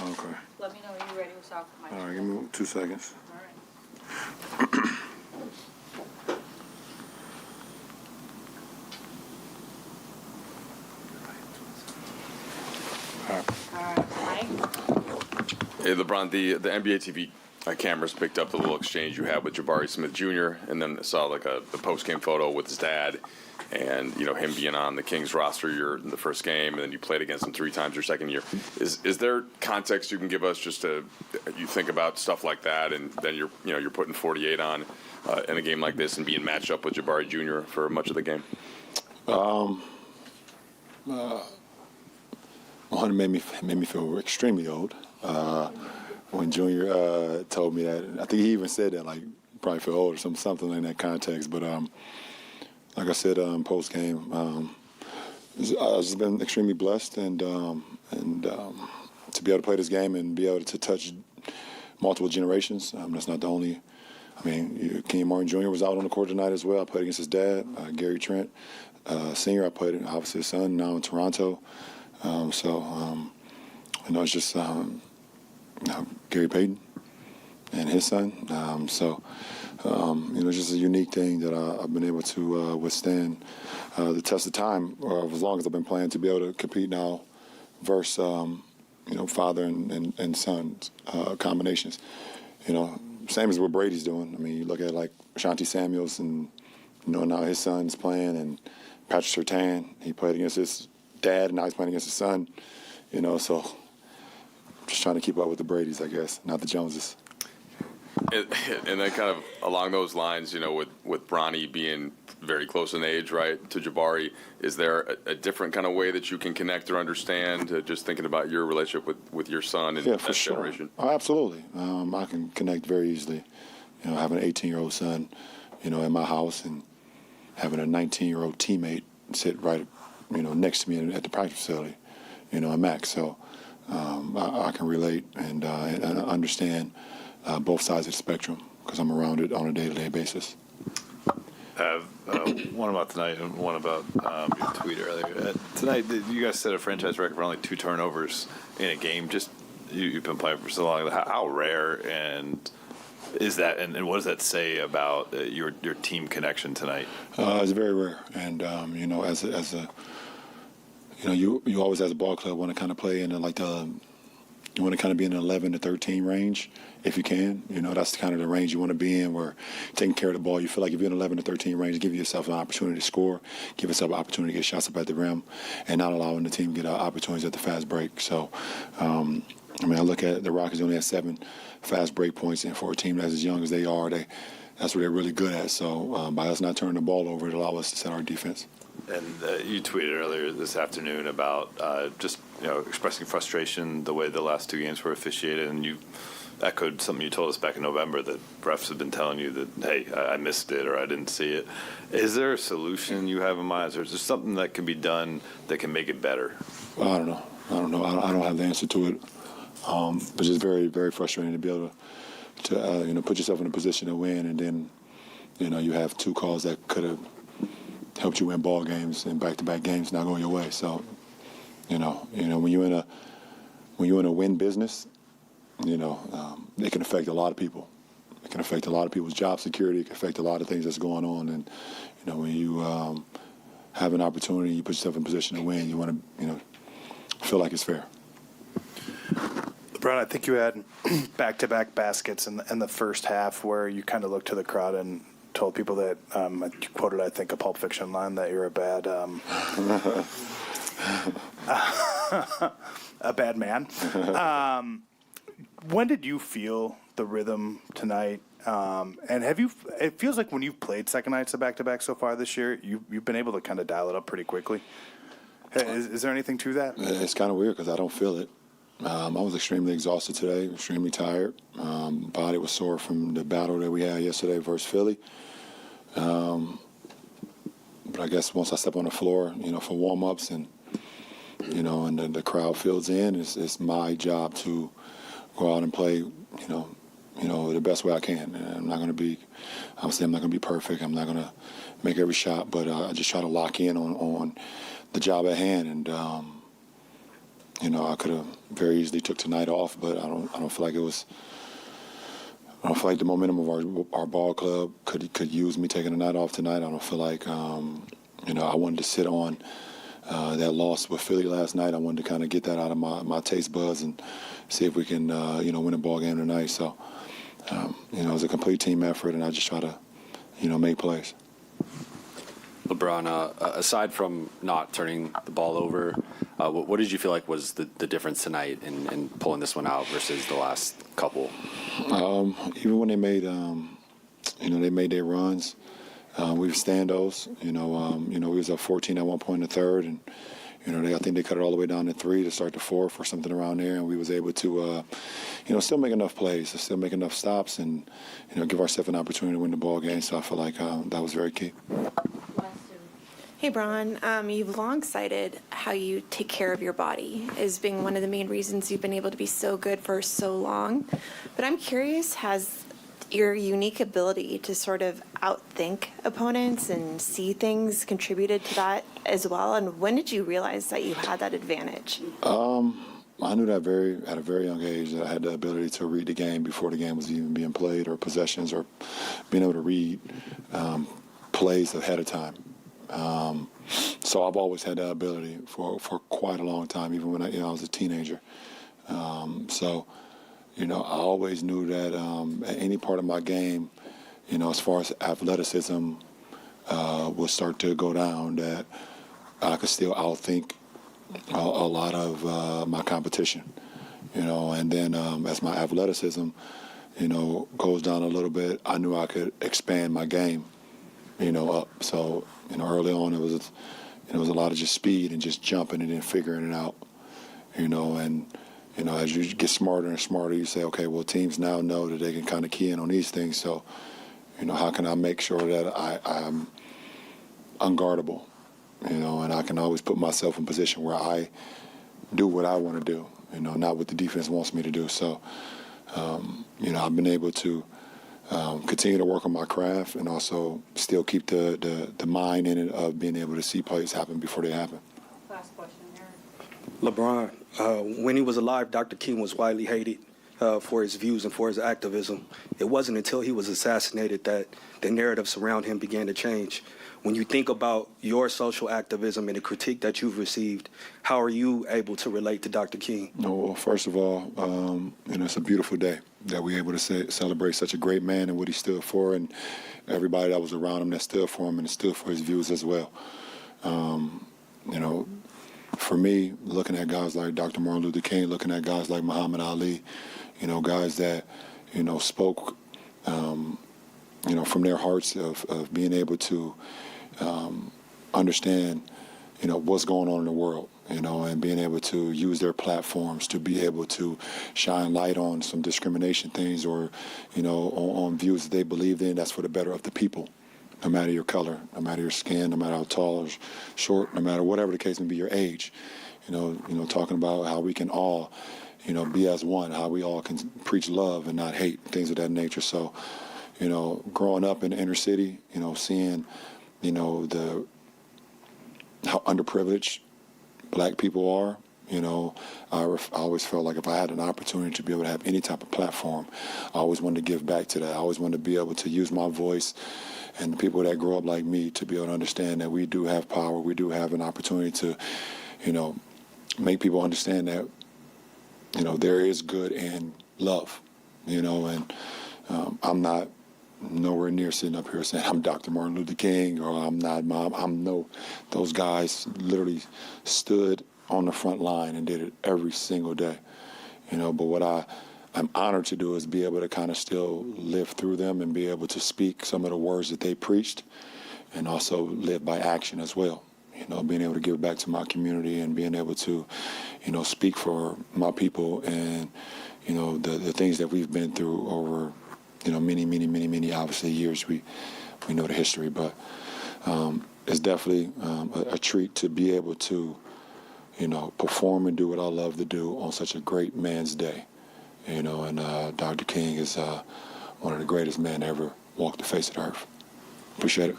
Okay. Let me know when you're ready to talk to my All right, give me 2 seconds. All right. All right. All right, Mike. Hey, LeBron, the NBA TV cameras picked up the little exchange you had with Jabari Smith Jr. and then saw like the post-game photo with his dad, and him being on the Kings roster in the first game, and then you played against him 3 times your second year. Is there context you can give us just to you think about stuff like that, and then you're putting 48 on in a game like this and being matched up with Jabari Jr. for much of the game? One made me feel extremely old. When Junior told me that, I think he even said that, like, probably feel old or something in that context. But like I said, post game, I've just been extremely blessed, and to be able to play this game and be able to touch multiple generations. That's not the only. I mean, Kenyon Martin Jr. was out on the court tonight as well. I played against his dad, Gary Trent Sr. I played obviously his son now in Toronto. It's just Gary Payton and his son. It's just a unique thing that I've been able to withstand the test of time, or as long as I've been playing, to be able to compete now versus, father and son combinations. Same as what Brady's doing. I mean, you look at like Ashanti Samuels, and now his son's playing, and Patrick Surtain, he played against his dad, and now he's playing against his son. So just trying to keep up with the Bradys, I guess, not the Joneses. And then kind of along those lines, with Bronny being very close in age, right, to Jabari, is there a different kind of way that you can connect or understand, just thinking about your relationship with your son and that sure. Generation? Oh, absolutely. I can connect very easily. Having an 18-year-old son, in my house, and having a 19-year-old teammate sit right, next to me at the practice facility, at Max. So I can relate and understand both sides of the spectrum because I'm around it on a day-to-day basis. I have one about tonight and one about your tweet earlier. Tonight, you guys set a franchise record for only 2 turnovers in a game. Just you've been playing for so long. How rare and is that? And what does that say about your team connection tonight? It's very rare, and as a you always as a ball club want to kind of play in you want to kind of be in the 11 to 13 range if you can. That's kind of the range you want to be in, where taking care of the ball. You feel like if you're in 11 to 13 range, give yourself an opportunity to score, give yourself an opportunity to get shots up at the rim, and not allowing the team to get opportunities at the fast break. So, I look at the Rockets only had 7 fast break points, and for a team that's as young as they are, that's what they're really good at. So by us not turning the ball over, it allows us to set our defense. And you tweeted earlier this afternoon about just expressing frustration the way the last 2 games were officiated, and you echoed something you told us back in November, that refs have been telling you that, hey, I missed it or I didn't see it. Is there a solution you have in mind, or is there something that can be done that can make it better? Well, I don't know. I don't have the answer to it. But it's very, very frustrating to be able to put yourself in a position to win, and then you have 2 calls that could have helped you win ball games and back-to-back games not going your way. So, when you're in a win business, it can affect a lot of people. It can affect a lot of people's job security. It can affect a lot of things that's going on. And when you have an opportunity, you put yourself in a position to win. You want to feel like it's fair. LeBron, I think you had back-to-back baskets in the first half where you kind of looked to the crowd and told people that, you quoted, I think, a Pulp Fiction line, that you're a bad a bad man. When did you feel the rhythm tonight? And it feels like when you've played second nights of back-to-back so far this year, you've been able to kind of dial it up pretty quickly. Is there anything to that? It's kind of weird because I don't feel it. I was extremely exhausted today, extremely tired. Body was sore from the battle that we had yesterday versus Philly. But I guess once I step on the floor, for warm-ups and the crowd fills in, it's my job to go out and play, the best way I can. And I'm not going to be perfect. I'm not going to make every shot, but I just try to lock in on the job at hand. And I could have very easily took tonight off, but I don't feel like it was. I don't feel like the momentum of our ball club could use me taking a night off tonight. I don't feel like I wanted to sit on that loss with Philly last night. I wanted to kind of get that out of my taste buds and see if we can win a ball game tonight. So it was a complete team effort, and I just try to make plays. LeBron, aside from not turning the ball over, what did you feel like was the difference tonight in pulling this one out versus the last couple? Even when they made their runs, we withstand those. We was up 14 at one point in the third, and I think they cut it all the way down to 3 to start the fourth or something around there, and we was able to still make enough plays, to still make enough stops, and give ourselves an opportunity to win the ball game. So I feel like that was very key. Hey, Bron, you've long cited how you take care of your body as being one of the main reasons you've been able to be so good for so long. But I'm curious, has your unique ability to sort of outthink opponents and see things contributed to that as well? And when did you realize that you had that advantage? I knew that at a very young age that I had the ability to read the game before the game was even being played, or possessions, or being able to read plays ahead of time. So I've always had that ability for quite a long time, even when I was a teenager. I always knew that at any part of my game, as far as athleticism would start to go down, that I could still outthink a lot of my competition. And then as my athleticism, goes down a little bit, I knew I could expand my game, up. So, early on it was a lot of just speed and just jumping and then figuring it out, and as you get smarter and smarter, you say, okay, well, teams now know that they can kind of key in on these things. So, how can I make sure that I'm unguardable, and I can always put myself in position where I do what I want to do, not what the defense wants me to do. So, I've been able to continue to work on my craft and also still keep the mind in it of being able to see plays happen before they happen. Last question, Eric. LeBron, when he was alive, Dr. King was widely hated for his views and for his activism. It wasn't until he was assassinated that the narratives around him began to change. When you think about your social activism and the critique that you've received, how are you able to relate to Dr. King? Well, first of all, it's a beautiful day that we're able to celebrate such a great man and what he stood for, and everybody that was around him that stood for him and stood for his views as well. For me, looking at guys like Dr. Martin Luther King, looking at guys like Muhammad Ali, guys that, spoke, from their hearts of being able to understand, what's going on in the world, and being able to use their platforms to be able to shine light on some discrimination things or, on views that they believed in that's for the better of the people, no matter your color, no matter your skin, no matter how tall or short, no matter whatever the case may be, your age, talking about how we can all, be as one, how we all can preach love and not hate, things of that nature. So, growing up in the inner city, seeing, how underprivileged black people are, I always felt like if I had an opportunity to be able to have any type of platform, I always wanted to give back to that. I always wanted to be able to use my voice and the people that grow up like me to be able to understand that we do have power, we do have an opportunity to, make people understand that, there is good in love, and I'm not nowhere near sitting up here saying I'm Dr. Martin Luther King or I'm not Mom. Those guys literally stood on the front line and did it every single day, but what I'm honored to do is be able to kind of still live through them and be able to speak some of the words that they preached and also live by action as well. Being able to give back to my community and being able to, speak for my people and, the things that we've been through over, many, obviously, years. We know the history, but it's definitely a treat to be able to, perform and do what I love to do on such a great man's day. And Dr. King is one of the greatest men ever walked the face of the earth. Appreciate it.